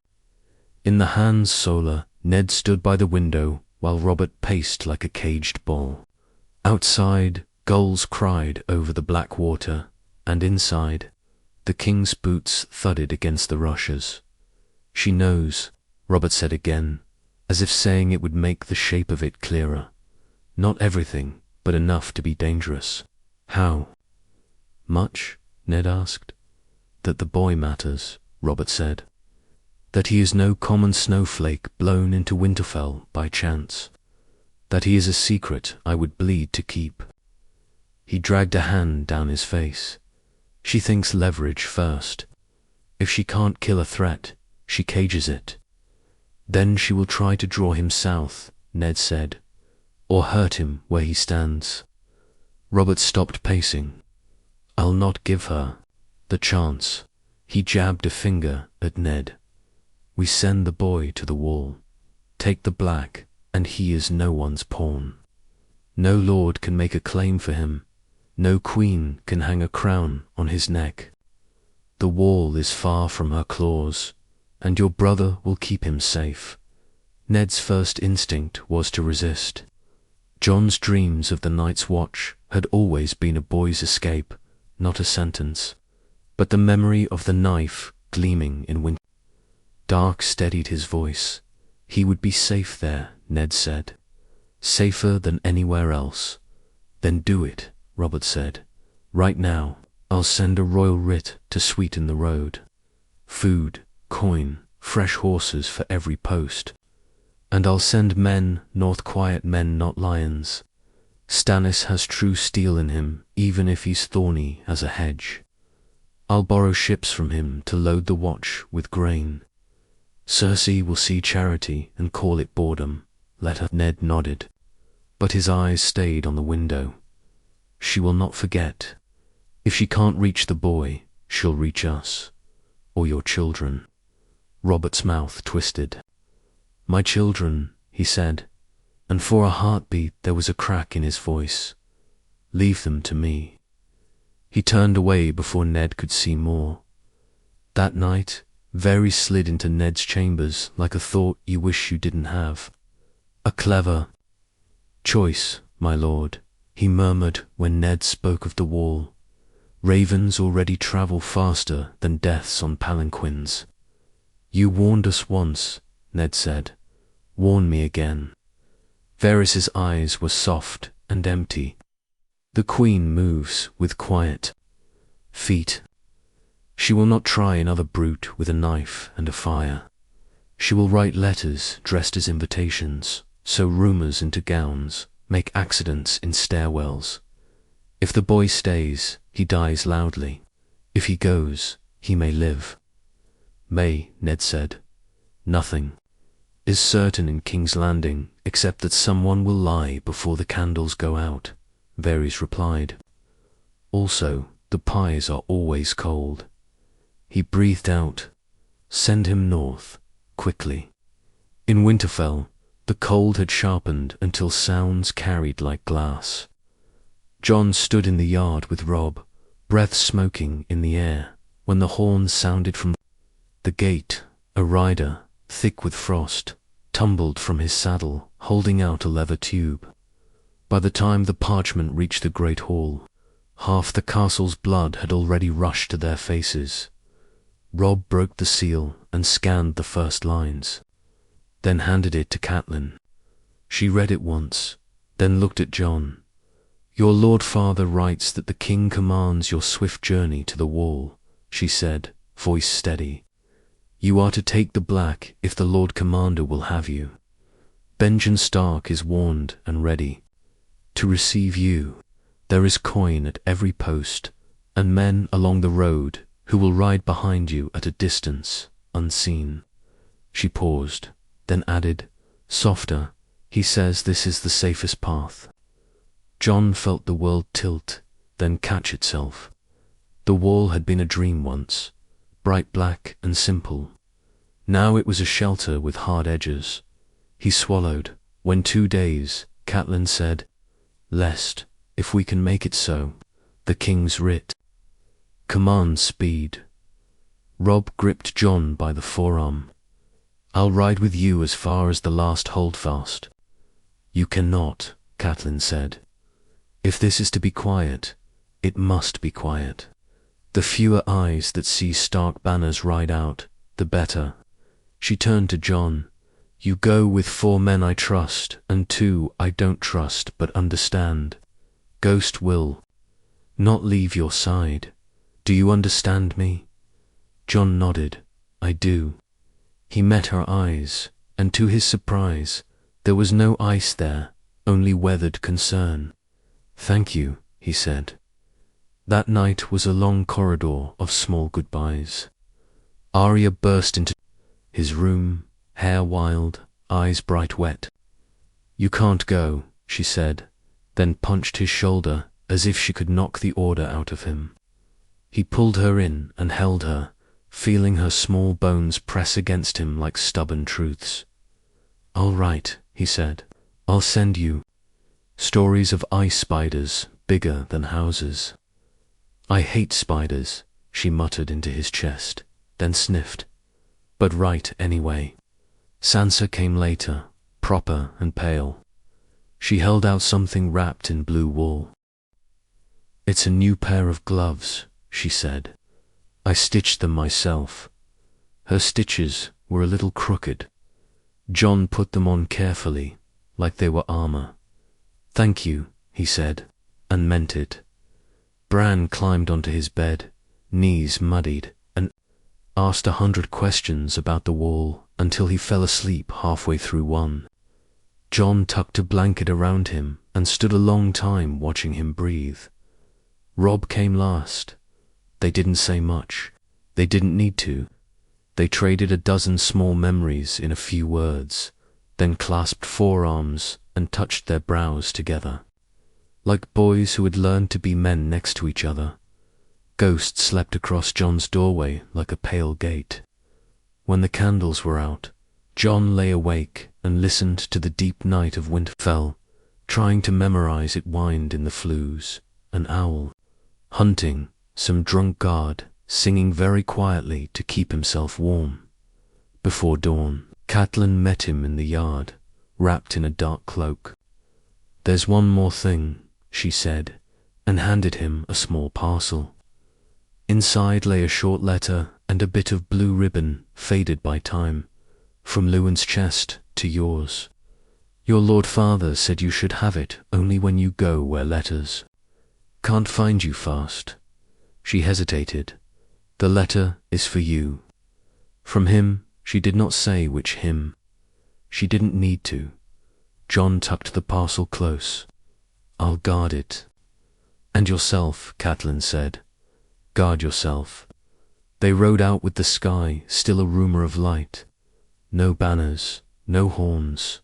In the Hans Solar, Ned stood by the window while Robert paced like a caged bull. Outside, gulls cried over the black water, and inside, the king's boots thudded against the rushes. She knows, Robert said again, as if saying it would make the shape of it clearer. Not everything, but enough to be dangerous. How? Much? Ned asked. That the boy matters, Robert said. That he is no common snowflake blown into Winterfell by chance. That he is a secret I would bleed to keep. He dragged a hand down his face. She thinks leverage first. If she can't kill a threat, she cages it. Then she will try to draw him south, Ned said, or hurt him where he stands. Robert stopped pacing. I'll not give her the chance. He jabbed a finger at Ned. We send the boy to the wall. Take the black, and he is no one's pawn. No lord can make a claim for him. No queen can hang a crown on his neck. The wall is far from her claws, and your brother will keep him safe. Ned's first instinct was to resist. John's dreams of the Night's Watch had always been a boy's escape, not a sentence. But the memory of the knife gleaming in winter. Dark steadied his voice. He would be safe there, Ned said. Safer than anywhere else. Then do it, Robert said. Right now, I'll send a royal writ to sweeten the road. Food, coin, fresh horses for every post. And I'll send men, north quiet men, not lions. Stannis has true steel in him, even if he's thorny as a hedge. I'll borrow ships from him to load the watch with grain. Cersei will see charity and call it boredom. Let her. Ned nodded, but his eyes stayed on the window. She will not forget. If she can't reach the boy, she'll reach us, or your children. Robert's mouth twisted. My children, he said, and for a heartbeat there was a crack in his voice. Leave them to me. He turned away before Ned could see more. That night, Varys slid into Ned's chambers like a thought you wish you didn't have. A clever choice, my lord, he murmured when Ned spoke of the wall. Ravens already travel faster than deaths on palanquins. You warned us once, Ned said. Warn me again. Varys's eyes were soft and empty. The Queen moves with quiet feet. She will not try another brute with a knife and a fire. She will write letters dressed as invitations, sow rumors into gowns, make accidents in stairwells. If the boy stays, he dies loudly. If he goes, he may live. May, Ned said. Nothing is certain in King's Landing except that someone will lie before the candles go out, Varys replied. Also, the pies are always cold. He breathed out. Send him north, quickly. In Winterfell, the cold had sharpened until sounds carried like glass. John stood in the yard with Rob, breath smoking in the air, when the horn sounded from the gate. A rider, thick with frost, tumbled from his saddle, holding out a leather tube. By the time the parchment reached the great hall, half the castle's blood had already rushed to their faces. Rob broke the seal and scanned the first lines, then handed it to Catelyn. She read it once, then looked at John. "Your Lord Father writes that the king commands your swift journey to the wall," she said, voice steady. "You are to take the black if the Lord Commander will have you. Benjen Stark is warned and ready to receive you. There is coin at every post, and men along the road who will ride behind you at a distance, unseen." She paused, then added, softer, "He says this is the safest path." John felt the world tilt, then catch itself. The wall had been a dream once, bright black and simple. Now it was a shelter with hard edges. He swallowed, when 2 days, Catelyn said, "Lest, if we can make it so, the king's writ commands speed." Rob gripped John by the forearm. "I'll ride with you as far as the last holdfast." "You cannot," Catelyn said. "If this is to be quiet, it must be quiet. The fewer eyes that see Stark banners ride out, the better." She turned to John. "You go with 4 men I trust, and 2 I don't trust but understand. Ghost will not leave your side. Do you understand me?" John nodded. "I do." He met her eyes, and to his surprise, there was no ice there, only weathered concern. "Thank you," he said. That night was a long corridor of small goodbyes. Arya burst into his room, hair wild, eyes bright wet. "You can't go," she said, then punched his shoulder as if she could knock the order out of him. He pulled her in and held her, feeling her small bones press against him like stubborn truths. "All right," he said. "I'll send you stories of ice spiders bigger than houses." "I hate spiders," she muttered into his chest, then sniffed. "But right anyway." Sansa came later, proper and pale. She held out something wrapped in blue wool. "It's a new pair of gloves," she said. "I stitched them myself." Her stitches were a little crooked. John put them on carefully, like they were armor. "Thank you," he said, and meant it. Bran climbed onto his bed, knees muddied, and asked 100 questions about the wall until he fell asleep halfway through one. John tucked a blanket around him and stood a long time watching him breathe. Rob came last. They didn't say much. They didn't need to. They traded a dozen small memories in a few words, then clasped forearms and touched their brows together. Like boys who had learned to be men next to each other, Ghost slept across John's doorway like a pale gate. When the candles were out, John lay awake and listened to the deep night of Winterfell, trying to memorize it whined in the flues, an owl, hunting, some drunk guard, singing very quietly to keep himself warm. Before dawn, Catelyn met him in the yard, wrapped in a dark cloak. "There's one more thing," she said, and handed him a small parcel. Inside lay a short letter and a bit of blue ribbon faded by time, from Lewin's chest to yours. "Your Lord Father said you should have it only when you go where letters can't find you fast." She hesitated. "The letter is for you." From him, she did not say which him. She didn't need to. John tucked the parcel close. "I'll guard it." "And yourself," Catelyn said. "Guard yourself." They rode out with the sky still a rumor of light. No banners, no horns,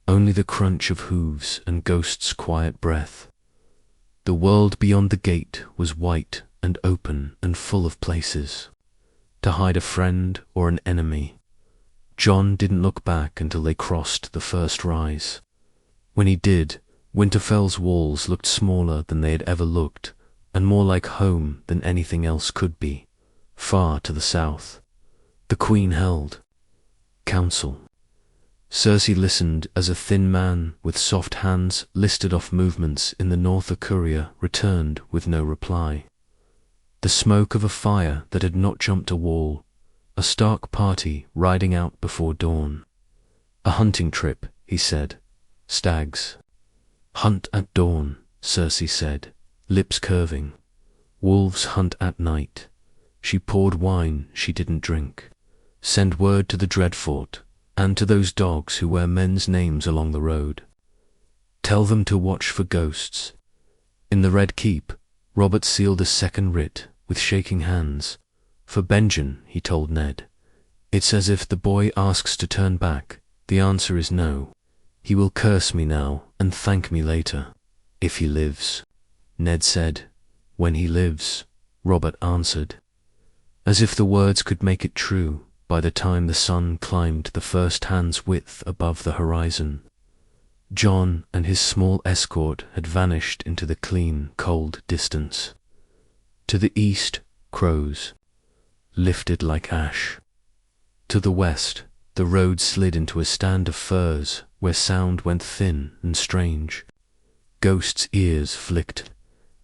only the crunch of hooves and Ghost's quiet breath. The world beyond the gate was white and open and full of places to hide a friend or an enemy. John didn't look back until they crossed the first rise. When he did, Winterfell's walls looked smaller than they had ever looked, and more like home than anything else could be. Far to the south, the Queen held council. Cersei listened as a thin man with soft hands listed off movements in the north. A courier returned with no reply. The smoke of a fire that had not jumped a wall, a Stark party riding out before dawn. A hunting trip, he said. Stags. Hunt at dawn, Cersei said, lips curving. Wolves hunt at night. She poured wine she didn't drink. Send word to the Dreadfort, and to those dogs who wear men's names along the road. Tell them to watch for ghosts. In the Red Keep, Robert sealed a second writ with shaking hands. For Benjen, he told Ned. It's as if the boy asks to turn back. The answer is no. He will curse me now and thank me later. If he lives. Ned said. When he lives, Robert answered. As if the words could make it true. By the time the sun climbed the first hand's width above the horizon, Jon and his small escort had vanished into the clean, cold distance. To the east, crows lifted like ash. To the west, the road slid into a stand of firs where sound went thin and strange. Ghosts' ears flicked,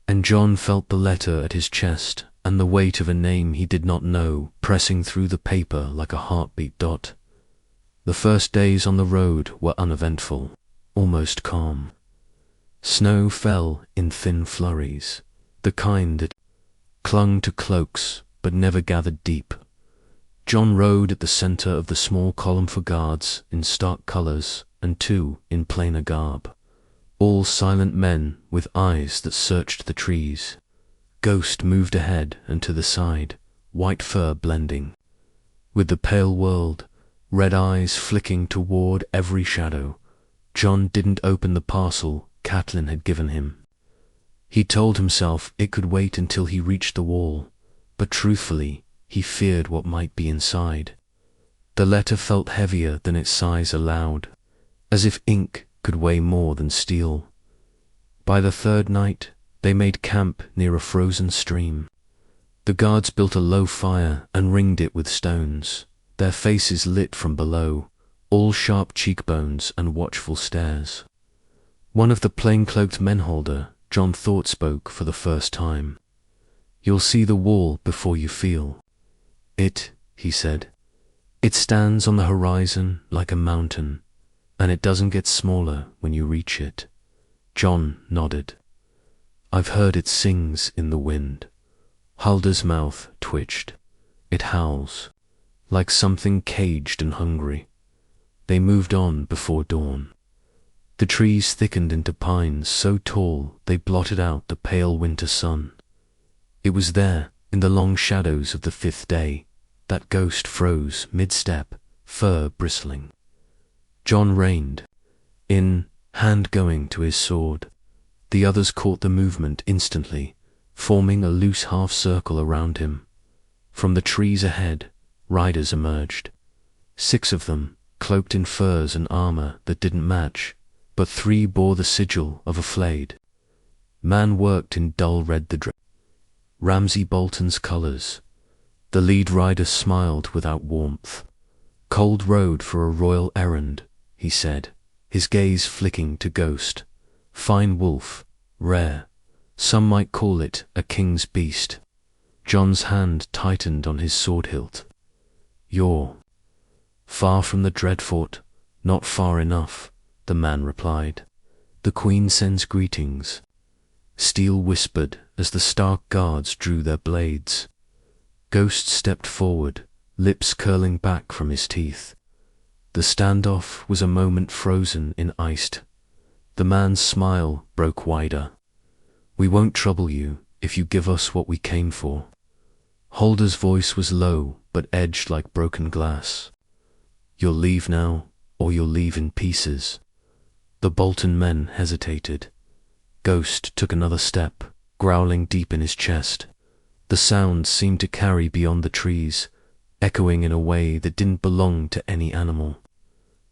and Jon felt the letter at his chest and the weight of a name he did not know pressing through the paper like a heartbeat dot. The first days on the road were uneventful, almost calm. Snow fell in thin flurries, the kind that clung to cloaks but never gathered deep. Jon rode at the center of the small column for guards in stark colors and two in plainer garb, all silent men with eyes that searched the trees. Ghost moved ahead and to the side, white fur blending with the pale world, red eyes flicking toward every shadow. Jon didn't open the parcel Catelyn had given him. He told himself it could wait until he reached the wall, but truthfully, he feared what might be inside. The letter felt heavier than its size allowed, as if ink could weigh more than steel. By the third night, they made camp near a frozen stream. The guards built a low fire and ringed it with stones, their faces lit from below, all sharp cheekbones and watchful stares. One of the plain-cloaked menholder, Jon thought, spoke for the first time. You'll see the wall before you feel it, he said. It stands on the horizon like a mountain, and it doesn't get smaller when you reach it. Jon nodded. I've heard it sings in the wind. Halder's mouth twitched. It howls, like something caged and hungry. They moved on before dawn. The trees thickened into pines so tall they blotted out the pale winter sun. It was there, in the long shadows of the fifth day, that Ghost froze mid-step, fur bristling. Jon reined in, hand going to his sword. The others caught the movement instantly, forming a loose half-circle around him. From the trees ahead, riders emerged. 6 of them, cloaked in furs and armor that didn't match, but 3 bore the sigil of a flayed man worked in dull red, the Ramsay Bolton's colors. The lead rider smiled without warmth. Cold road for a royal errand, he said, his gaze flicking to Ghost. Fine wolf, rare. Some might call it a king's beast. Jon's hand tightened on his sword hilt. You're far from the Dreadfort, not far enough, the man replied. The Queen sends greetings. Steel whispered as the Stark guards drew their blades. Ghost stepped forward, lips curling back from his teeth. The standoff was a moment frozen in iced. The man's smile broke wider. We won't trouble you if you give us what we came for. Halder's voice was low but edged like broken glass. You'll leave now, or you'll leave in pieces. The Bolton men hesitated. Ghost took another step, growling deep in his chest. The sound seemed to carry beyond the trees, echoing in a way that didn't belong to any animal.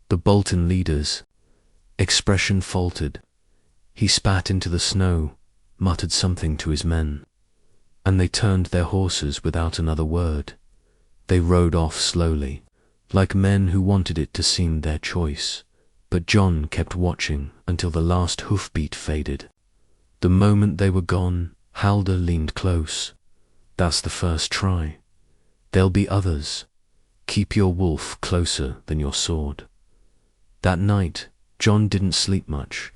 The Bolton leaders' expression faltered. He spat into the snow, muttered something to his men, and they turned their horses without another word. They rode off slowly, like men who wanted it to seem their choice. But John kept watching until the last hoofbeat faded. The moment they were gone, Halder leaned close. "That's the first try. There'll be others. Keep your wolf closer than your sword." That night, John didn't sleep much.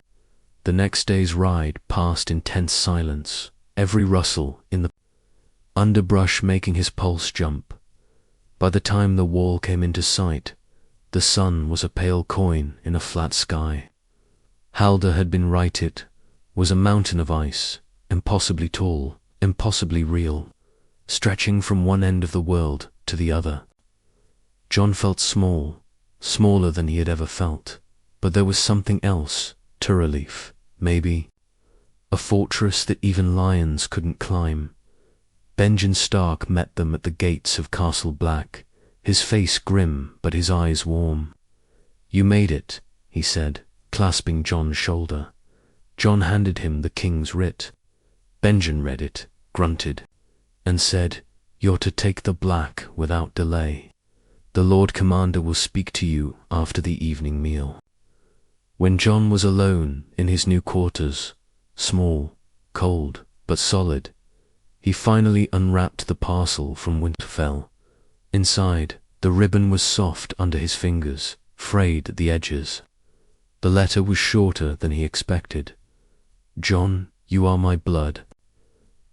The next day's ride passed in tense silence, every rustle in the underbrush making his pulse jump. By the time the wall came into sight, the sun was a pale coin in a flat sky. Halder had been right, it was a mountain of ice, impossibly tall, impossibly real, stretching from one end of the world to the other. John felt small, smaller than he had ever felt, but there was something else to relief, maybe. A fortress that even lions couldn't climb. Benjen Stark met them at the gates of Castle Black, his face grim but his eyes warm. "You made it," he said, clasping John's shoulder. John handed him the king's writ. Benjen read it, grunted, and said, "You're to take the Black without delay. The Lord Commander will speak to you after the evening meal." When John was alone in his new quarters, small, cold, but solid, he finally unwrapped the parcel from Winterfell. Inside, the ribbon was soft under his fingers, frayed at the edges. The letter was shorter than he expected. "John, you are my blood.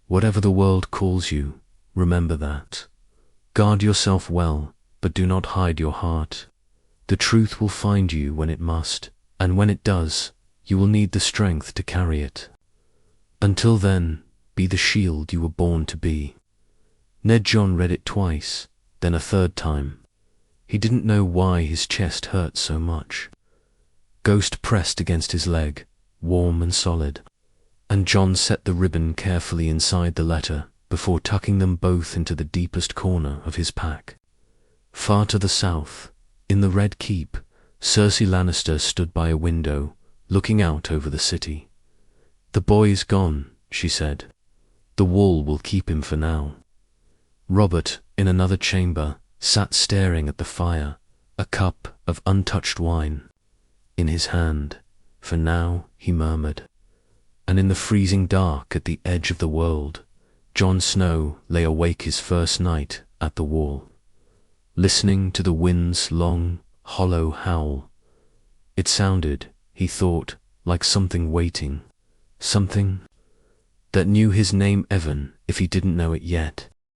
Whatever the world calls you, remember that. Guard yourself well, but do not hide your heart. The truth will find you when it must, and when it does, you will need the strength to carry it. Until then, be the shield you were born to be." Ned John read it twice, then a third time. He didn't know why his chest hurt so much. Ghost pressed against his leg, warm and solid, and John set the ribbon carefully inside the letter before tucking them both into the deepest corner of his pack. Far to the south, in the Red Keep, Cersei Lannister stood by a window, looking out over the city. "The boy's gone," she said. "The wall will keep him for now." Robert, in another chamber, sat staring at the fire, a cup of untouched wine in his hand. "For now," he murmured. And in the freezing dark at the edge of the world, Jon Snow lay awake his first night at the wall, listening to the wind's long, hollow howl. It sounded, he thought, like something waiting, something that knew his name even if he didn't know it yet.